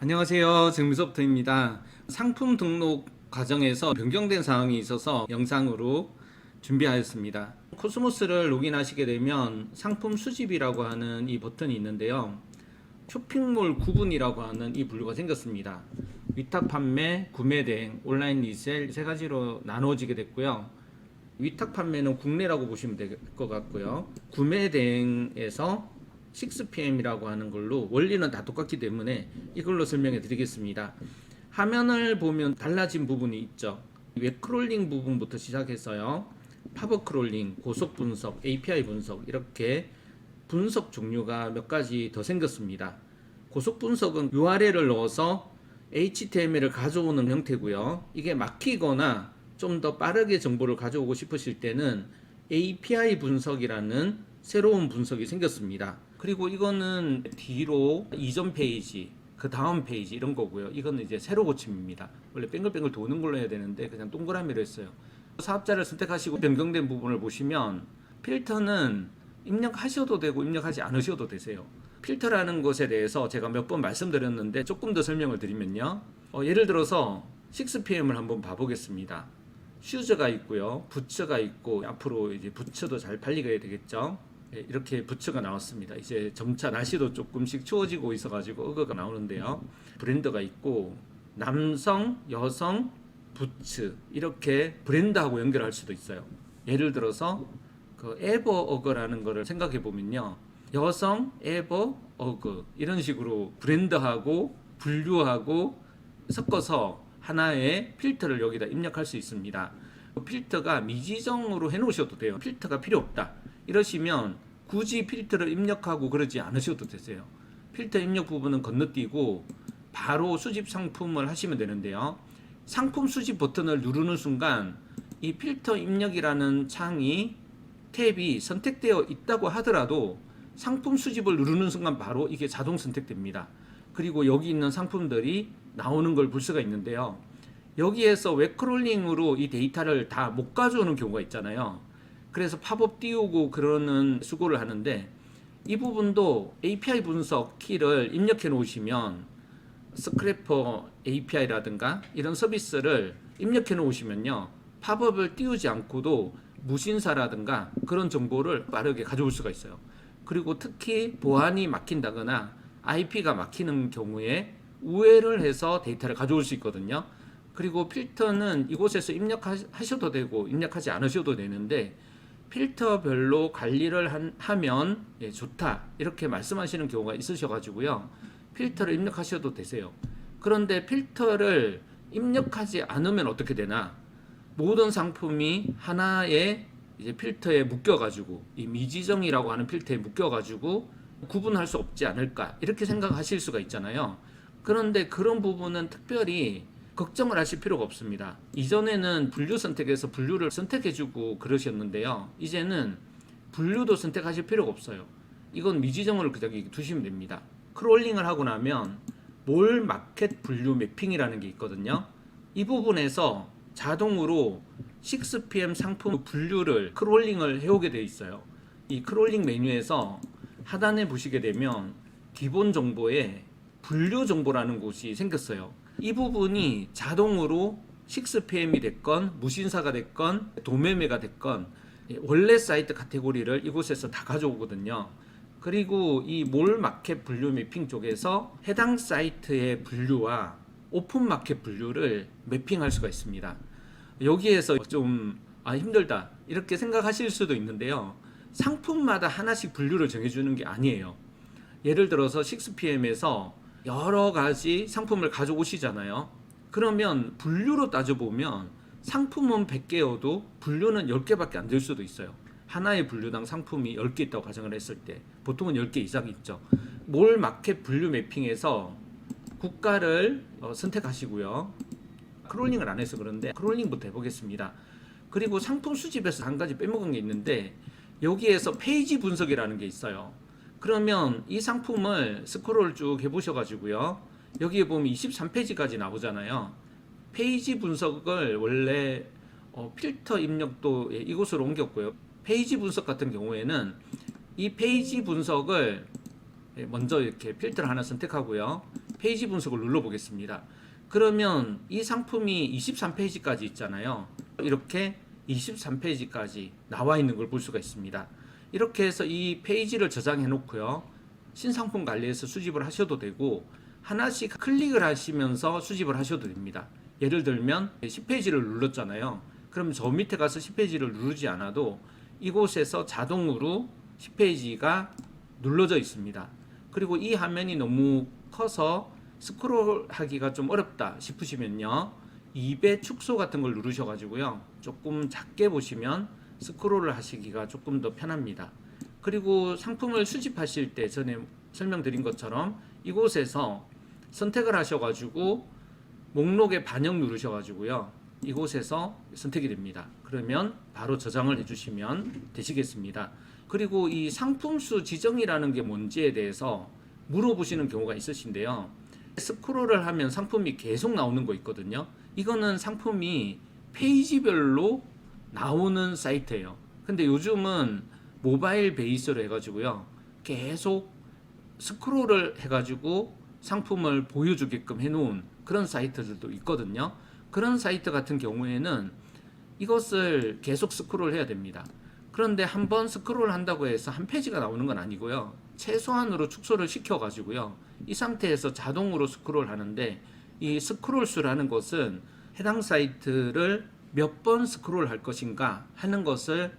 안녕하세요. 정미소프트입니다. 상품 등록 과정에서 변경된 사항이 있어서 영상으로 준비하였습니다. 코스모스를 로그인하시게 되면 상품 수집이라고 하는 이 버튼이 있는데요. 쇼핑몰 구분이라고 하는 이 분류가 생겼습니다. 위탁 판매, 구매 대행, 온라인 리셀 세 가지로 나눠지게 됐고요. 위탁 판매는 국내라고 보시면 될 것 같고요. 구매 대행에서 6PM이라고 하는 걸로 원리는 다 똑같기 때문에 이걸로 설명해 드리겠습니다. 화면을 보면 달라진 부분이 있죠. 웹 크롤링 부분부터 시작해서요. 팝업 크롤링, 고속 분석, API 분석 이렇게 분석 종류가 몇 가지 더 생겼습니다. 고속 분석은 URL을 넣어서 HTML을 가져오는 형태고요. 이게 막히거나 좀 더 빠르게 정보를 가져오고 싶으실 때는 API 분석이라는 새로운 분석이 생겼습니다. 그리고 이거는 뒤로 이전 페이지, 그 다음 페이지 이런 거고요. 이거는 이제 세로 고침입니다. 원래 뱅글뱅글 도는 걸로 해야 되는데 그냥 동그라미로 했어요. 사업자를 선택하시고 변경된 부분을 보시면 필터는 입력하셔도 되고 입력하지 않으셔도 되세요. 필터라는 것에 대해서 제가 몇 번 말씀드렸는데 조금 더 설명을 드리면요. 예를 들어서 6PM을 한번 봐보겠습니다. 슈즈가 있고요. 부츠가 있고 앞으로 이제 부츠도 잘 팔리게 되겠죠. 이렇게 부츠가 나왔습니다. 이제 점차 날씨도 조금씩 추워지고 있어가지고 어그가 나오는데요. 브랜드가 있고 남성, 여성, 부츠 이렇게 브랜드하고 연결할 수도 있어요. 예를 들어서 그 에버 어그라는 거를 생각해 보면요. 여성, 에버, 어그 이런 식으로 브랜드하고 분류하고 섞어서 하나의 필터를 여기다 입력할 수 있습니다. 필터가 미지정으로 해놓으셔도 돼요. 필터가 필요 없다 이러시면 굳이 필터를 입력하고 그러지 않으셔도 되세요. 필터 입력 부분은 건너뛰고 바로 수집 상품을 하시면 되는데요. 상품 수집 버튼을 누르는 순간 이 필터 입력이라는 창이 탭이 선택되어 있다고 하더라도 상품 수집을 누르는 순간 바로 이게 자동 선택됩니다. 그리고 여기 있는 상품들이 나오는 걸 볼 수가 있는데요. 여기에서 웹크롤링으로 이 데이터를 다 못 가져오는 경우가 있잖아요. 그래서 팝업 띄우고 그러는 수고를 하는데 이 부분도 API 분석 키를 입력해 놓으시면 스크래퍼 API라든가 이런 서비스를 입력해 놓으시면요. 팝업을 띄우지 않고도 무신사라든가 그런 정보를 빠르게 가져올 수가 있어요. 그리고 특히 보안이 막힌다거나 IP가 막히는 경우에 우회를 해서 데이터를 가져올 수 있거든요. 그리고 필터는 이곳에서 입력하셔도 되고 입력하지 않으셔도 되는데 필터별로 관리를 하면 좋다 이렇게 말씀하시는 경우가 있으셔가지고요. 필터를 입력하셔도 되세요. 그런데 필터를 입력하지 않으면 어떻게 되나? 모든 상품이 하나의 이제 필터에 묶여가지고 이 미지정이라고 하는 필터에 묶여가지고 구분할 수 없지 않을까 이렇게 생각하실 수가 있잖아요. 그런데 그런 부분은 특별히 걱정을 하실 필요가 없습니다. 이전에는 분류 선택에서 분류를 선택해주고 그러셨는데요. 이제는 분류도 선택하실 필요가 없어요. 이건 미지정으로 그냥 두시면 됩니다. 크롤링을 하고 나면 몰 마켓 분류 매핑이라는 게 있거든요. 이 부분에서 자동으로 6PM 상품 분류를 크롤링을 해오게 되어 있어요. 이 크롤링 메뉴에서 하단에 보시게 되면 기본 정보에 분류 정보라는 곳이 생겼어요. 이 부분이 자동으로 6PM이 됐건 무신사가 됐건 도매매가 됐건 원래 사이트 카테고리를 이곳에서 다 가져오거든요. 그리고 이 몰 마켓 분류 매핑 쪽에서 해당 사이트의 분류와 오픈 마켓 분류를 매핑할 수가 있습니다. 여기에서 좀 힘들다 이렇게 생각하실 수도 있는데요. 상품마다 하나씩 분류를 정해주는 게 아니에요. 예를 들어서 6PM에서 여러 가지 상품을 가져오시잖아요. 그러면 분류로 따져보면 상품은 100개여도 분류는 10개밖에 안 될 수도 있어요. 하나의 분류당 상품이 10개 있다고 가정을 했을 때 보통은 10개 이상 있죠. 몰 마켓 분류 매핑에서 국가를 선택하시고요. 크롤링을 안 해서 그런데 크롤링부터 해보겠습니다. 그리고 상품 수집에서 한 가지 빼먹은 게 있는데 여기에서 페이지 분석이라는 게 있어요. 그러면 이 상품을 스크롤 쭉 해보셔가지고요. 여기에 보면 23페이지까지 나오잖아요. 페이지 분석을 원래 필터 입력도 이곳으로 옮겼고요. 페이지 분석 같은 경우에는 이 페이지 분석을 먼저 이렇게 필터를 하나 선택하고요. 페이지 분석을 눌러보겠습니다. 그러면 이 상품이 23페이지까지 있잖아요. 이렇게 23페이지까지 나와 있는 걸 볼 수가 있습니다. 이렇게 해서 이 페이지를 저장해 놓고요. 신상품 관리해서 수집을 하셔도 되고 하나씩 클릭을 하시면서 수집을 하셔도 됩니다. 예를 들면 10페이지를 눌렀잖아요. 그럼 저 밑에 가서 10페이지를 누르지 않아도 이곳에서 자동으로 10페이지가 눌러져 있습니다. 그리고 이 화면이 너무 커서 스크롤 하기가 좀 어렵다 싶으시면요. 2배 축소 같은 걸 누르셔가지고요. 조금 작게 보시면 스크롤을 하시기가 조금 더 편합니다. 그리고 상품을 수집하실 때 전에 설명드린 것처럼 이곳에서 선택을 하셔가지고 목록에 반영 누르셔가지고요. 이곳에서 선택이 됩니다. 그러면 바로 저장을 해주시면 되시겠습니다. 그리고 이 상품수 지정이라는 게 뭔지에 대해서 물어보시는 경우가 있으신데요. 스크롤을 하면 상품이 계속 나오는 거 있거든요. 이거는 상품이 페이지별로 나오는 사이트예요. 근데 요즘은 모바일 베이스로 해가지고요. 계속 스크롤을 해가지고 상품을 보여주게끔 해놓은 그런 사이트들도 있거든요. 그런 사이트 같은 경우에는 이것을 계속 스크롤 해야 됩니다. 그런데 한번 스크롤 한다고 해서 한 페이지가 나오는 건 아니고요. 최소한으로 축소를 시켜가지고요. 이 상태에서 자동으로 스크롤 하는데 이 스크롤 수라는 것은 해당 사이트를 몇 번 스크롤 할 것인가 하는 것을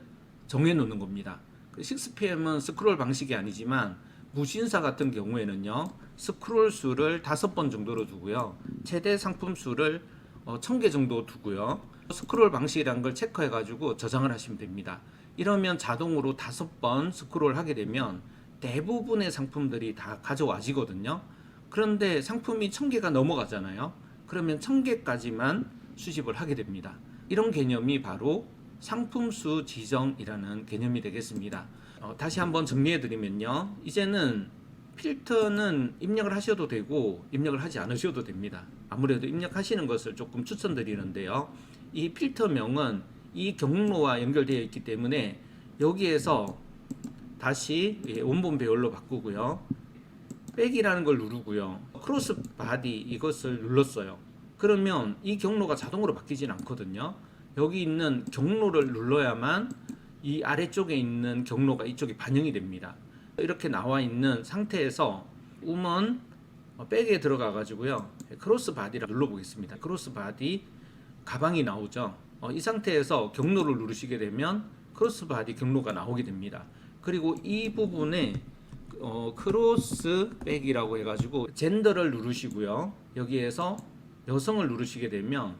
정해 놓는 겁니다. 6PM은 스크롤 방식이 아니지만 무신사 같은 경우에는요. 스크롤 수를 5번 정도로 두고요. 최대 상품 수를 1000개 정도 두고요. 스크롤 방식이라는 걸 체크해 가지고 저장을 하시면 됩니다. 이러면 자동으로 5번 스크롤 하게 되면 대부분의 상품들이 다 가져와지거든요. 그런데 상품이 1000개가 넘어가잖아요. 그러면 1000개까지만 수집을 하게 됩니다. 이런 개념이 바로 상품수 지정이라는 개념이 되겠습니다. 다시 한번 정리해 드리면요. 이제는 필터는 입력을 하셔도 되고 입력을 하지 않으셔도 됩니다. 아무래도 입력하시는 것을 조금 추천드리는데요. 이 필터명은 이 경로와 연결되어 있기 때문에 여기에서 다시 원본 배열로 바꾸고요. 백이라는 걸 누르고요. 크로스 바디 이것을 눌렀어요. 그러면 이 경로가 자동으로 바뀌진 않거든요. 여기 있는 경로를 눌러야만 이 아래쪽에 있는 경로가 이쪽에 반영이 됩니다. 이렇게 나와 있는 상태에서 우먼 백에 들어가 가지고요. 크로스 바디를 눌러 보겠습니다. 크로스 바디 가방이 나오죠. 이 상태에서 경로를 누르시게 되면 크로스 바디 경로가 나오게 됩니다. 그리고 이 부분에 크로스 백이라고 해가지고 젠더를 누르시고요. 여기에서 여성을 누르시게 되면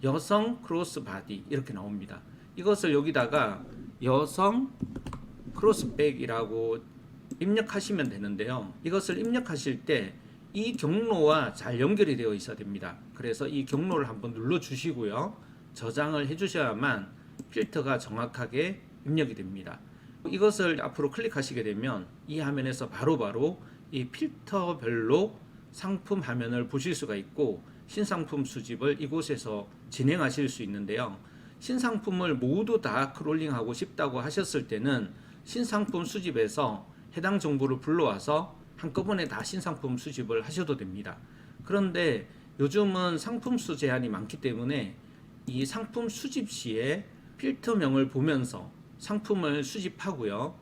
여성 크로스 바디 이렇게 나옵니다. 이것을 여기다가 여성 크로스 백이라고 입력하시면 되는데요. 이것을 입력하실 때 이 경로와 잘 연결이 되어 있어야 됩니다. 그래서 이 경로를 한번 눌러 주시고요. 저장을 해 주셔야만 필터가 정확하게 입력이 됩니다. 이것을 앞으로 클릭하시게 되면 이 화면에서 바로바로 이 필터별로 상품 화면을 보실 수가 있고 신상품 수집을 이곳에서 진행하실 수 있는데요. 신상품을 모두 다 크롤링하고 싶다고 하셨을 때는 신상품 수집에서 해당 정보를 불러와서 한꺼번에 다 신상품 수집을 하셔도 됩니다. 그런데 요즘은 상품 수 제한이 많기 때문에 이 상품 수집 시에 필터명을 보면서 상품을 수집하고요.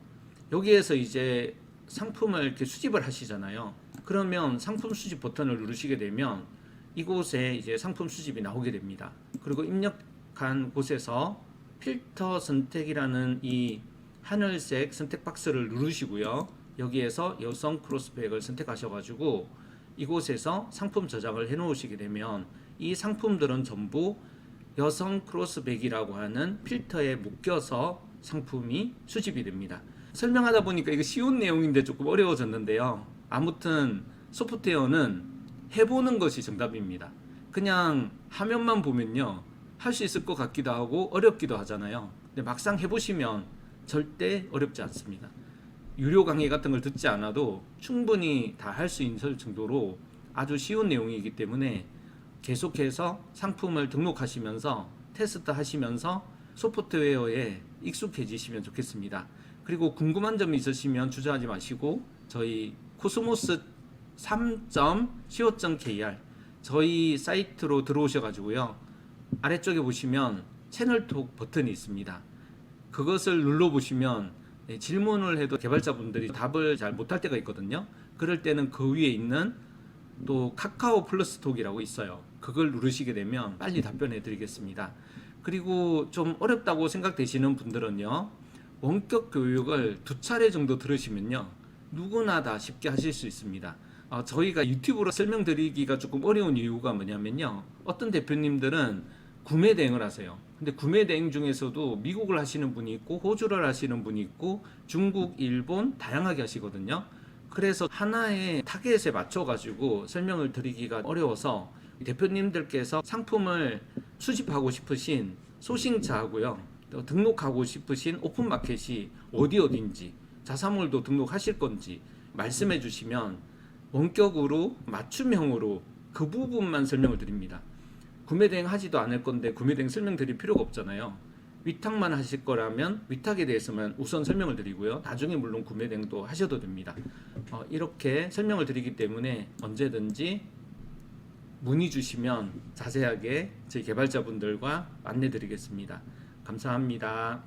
여기에서 이제 상품을 이렇게 수집을 하시잖아요. 그러면 상품 수집 버튼을 누르시게 되면 이곳에 이제 상품 수집이 나오게 됩니다. 그리고 입력한 곳에서 필터 선택이라는 이 하늘색 선택 박스를 누르시고요. 여기에서 여성 크로스백을 선택하셔가지고 이곳에서 상품 저장을 해 놓으시게 되면 이 상품들은 전부 여성 크로스백이라고 하는 필터에 묶여서 상품이 수집이 됩니다. 설명하다 보니까 이거 쉬운 내용인데 조금 어려워졌는데요. 아무튼 소프트웨어는 해보는 것이 정답입니다. 그냥 화면만 보면요 할 수 있을 것 같기도 하고 어렵기도 하잖아요. 근데 막상 해보시면 절대 어렵지 않습니다. 유료 강의 같은 걸 듣지 않아도 충분히 다 할 수 있을 정도로 아주 쉬운 내용이기 때문에 계속해서 상품을 등록하시면서 테스트 하시면서 소프트웨어에 익숙해지시면 좋겠습니다. 그리고 궁금한 점이 있으시면 주저하지 마시고 저희 코스모스 3.co.kr 저희 사이트로 들어오셔가지고요. 아래쪽에 보시면 채널톡 버튼이 있습니다. 그것을 눌러보시면 질문을 해도 개발자분들이 답을 잘 못할 때가 있거든요. 그럴 때는 그 위에 있는 또 카카오 플러스 톡이라고 있어요. 그걸 누르시게 되면 빨리 답변해 드리겠습니다. 그리고 좀 어렵다고 생각되시는 분들은요, 원격 교육을 2차례 정도 들으시면요, 누구나 다 쉽게 하실 수 있습니다. 저희가 유튜브로 설명드리기가 조금 어려운 이유가 뭐냐면요, 어떤 대표님들은 구매 대행을 하세요. 근데 구매 대행 중에서도 미국을 하시는 분이 있고 호주를 하시는 분이 있고 중국, 일본 다양하게 하시거든요. 그래서 하나의 타겟에 맞춰 가지고 설명을 드리기가 어려워서 대표님들께서 상품을 수집하고 싶으신 소싱차하고요, 또 등록하고 싶으신 오픈마켓이 어딘지, 자사몰도 등록하실 건지 말씀해 주시면 원격으로 맞춤형으로 그 부분만 설명을 드립니다. 구매대행 하지도 않을 건데 구매대행 설명드릴 필요가 없잖아요. 위탁만 하실 거라면 위탁에 대해서만 우선 설명을 드리고요. 나중에 물론 구매대행도 하셔도 됩니다. 이렇게 설명을 드리기 때문에 언제든지 문의 주시면 자세하게 저희 개발자분들과 안내 드리겠습니다. 감사합니다.